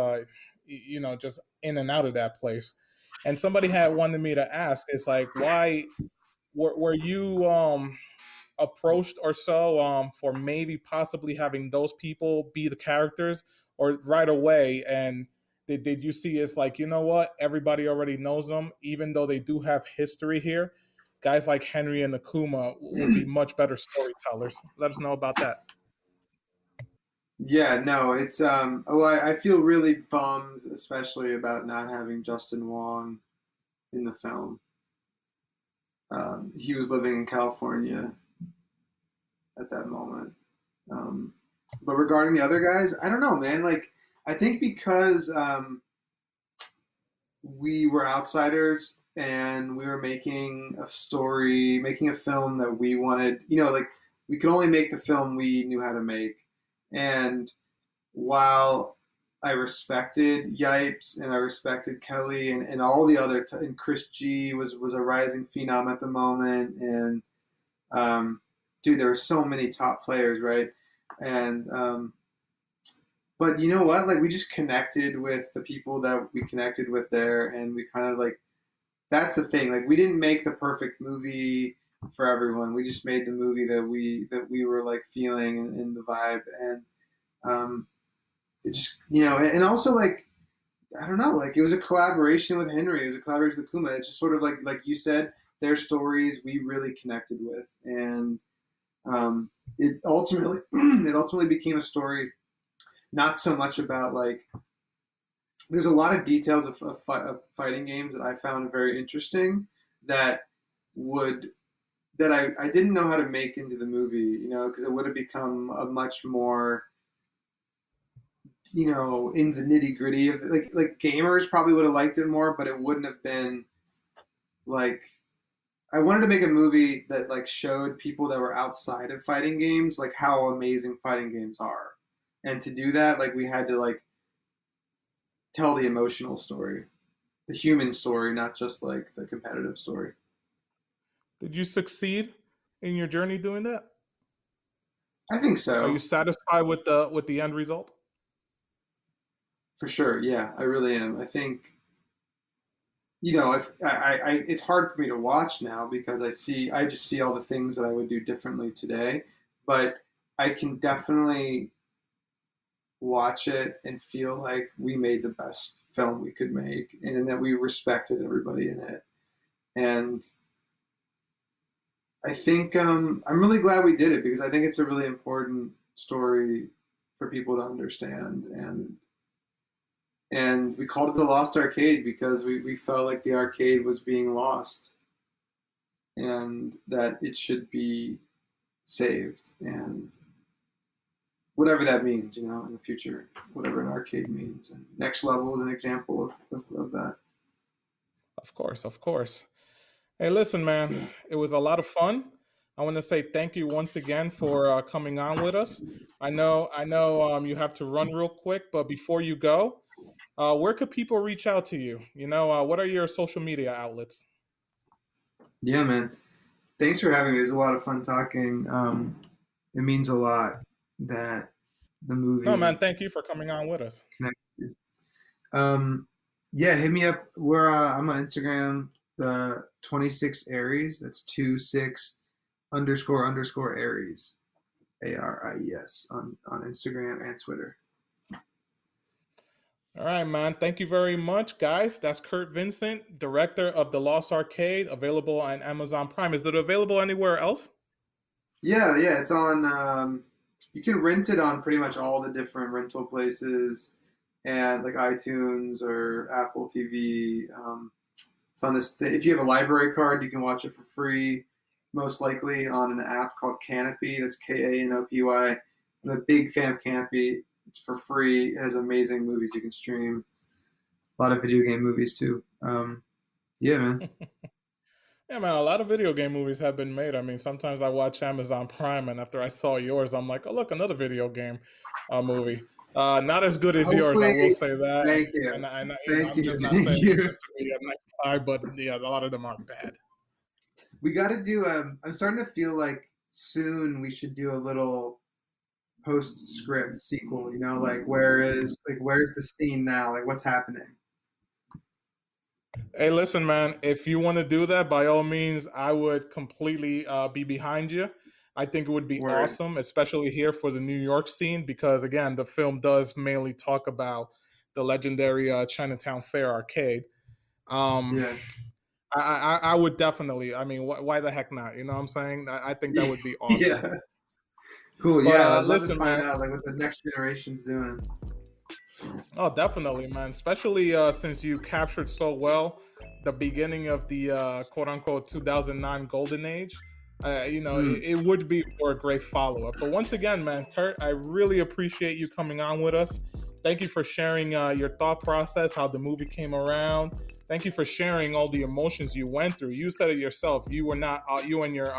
Just in and out of that place. And somebody had wanted me to ask, it's like, why were you approached or so for maybe possibly having those people be the characters, or right away? And did you see it's like, you know what, everybody already knows them, even though they do have history here? Guys like Henry and Akuma would be much better storytellers. Let us know about that. Yeah, no, it's oh I feel really bummed, especially about not having Justin Wong in the film. He was living in California at that moment. Um, but regarding the other guys, I don't know, man. Like, I think because we were outsiders and we were making a story, making a film that we wanted, like we could only make the film we knew how to make. And while I respected Yipes and I respected Kelly and all the other, and Chris G was a rising phenom at the moment. And dude, there were so many top players, right? And but you know what? Like we just connected with the people that we connected with there, and we kind of like that's the thing. Like we didn't make the perfect movie for everyone. We just made the movie that we were like feeling in the vibe, and um, it just and also like I don't know, like it was a collaboration with Henry, it was a collaboration with Kuma. It's just sort of like you said, their stories we really connected with, and it ultimately it ultimately became a story not so much about like there's a lot of details of fighting games that I found very interesting that would that I didn't know how to make into the movie, because it would have become a much more in the nitty gritty of like gamers probably would have liked it more, but it wouldn't have been like I wanted to make a movie that like showed people that were outside of fighting games like how amazing fighting games are, and to do that like we had to like tell the emotional story, the human story, not just like the competitive story. Did you succeed in your journey doing that? I think Are you so, satisfied with the end result? for sure. Yeah, I really am. I think if it's hard for me to watch now because I just see all the things that I would do differently today, but I can definitely watch it and feel like we made the best film we could make and that we respected everybody in it. And I think I'm really glad we did it because I think it's a really important story for people to understand. And we called it the Lost Arcade because we felt like the arcade was being lost and that it should be saved. And whatever that means, in the future, whatever an arcade means. And Next Level is an example of that. Of course, of course. Hey, listen, man, Yeah. it was a lot of fun. I want to say thank you once again for coming on with us. I know, you have to run real quick, but before you go, where could people reach out to you? What are your social media outlets? Yeah, man. Thanks for having me. It was a lot of fun talking. It means a lot that the No, man, movie thank you for coming on with us. connected. Um, yeah, hit me up. I'm on Instagram, the 26 Aries. That's 26 underscore underscore Aries, Aries on Instagram and Twitter. All right, man. Thank you very much, guys. That's Kurt Vincent, director of The Lost Arcade, available on Amazon Prime. Is it available anywhere else? Yeah, yeah. It's on. You can rent it on pretty much all the different rental places, and like iTunes or Apple TV. It's on this. If you have a library card, you can watch it for free. Most likely on an app called Canopy. That's Kanopy. I'm a big fan of Canopy. It's for free. It has amazing movies you can stream. a lot of video game movies too. Yeah, man. Yeah, man, a lot of video game movies have been made. I mean, sometimes I watch Amazon Prime, and after I saw yours, I'm like, oh, look, another video game movie. Not as good as yours, I will Hopefully, say that. thank you. And Thank I'm you. just not Thank saying you. it just to be a nice guy, but yeah, a lot of them are bad. We got to do. I'm starting to feel like soon we should do a little postscript sequel. You know, like where's the scene now? Like what's happening? Hey, listen, man, if you want to do that, by all means, I would completely be behind you. I think it would be Word. awesome, especially here for the New York scene, because again, the film does mainly talk about the legendary Chinatown Fair arcade. Um, Yeah. I would definitely. I mean, why the heck not? You know what I'm saying? I think that would be awesome. Yeah. Cool. But Yeah, I'd love to listen, find man. out like what the next generation's doing. Oh, definitely, man. Especially since you captured so well the beginning of the quote unquote 2009 golden age. It would be for a great follow up. But once again, man, Kurt, I really appreciate you coming on with us. Thank you for sharing your thought process, how the movie came around. Thank you for sharing all the emotions you went through. You said it yourself. You were not, you and your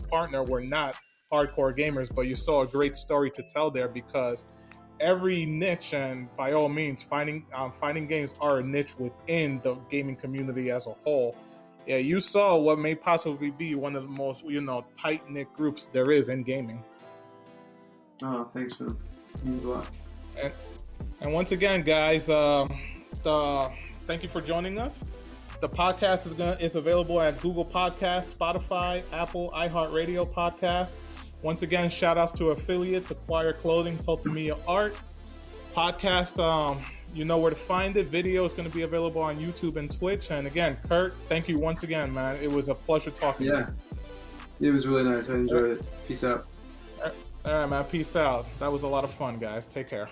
partner were not hardcore gamers, but you saw a great story to tell there because every niche, and by all means, fighting games are a niche within the gaming community as a whole. Yeah, you saw what may possibly be one of the most tight knit groups there is in gaming. Oh, thanks, man. It means a lot. And once again, guys, thank you for joining us. The podcast is available at Google Podcasts, Spotify, Apple, iHeartRadio Podcast. Once again, shout outs to affiliates, Acquire Clothing, Social Media Art. Podcast, you know where to find it. Video is going to be available on YouTube and Twitch. And again, Kurt, thank you once again, man. It was a pleasure talking to you. It was really nice. I enjoyed it. Peace out. All right, man. Peace out. That was a lot of fun, guys. Take care.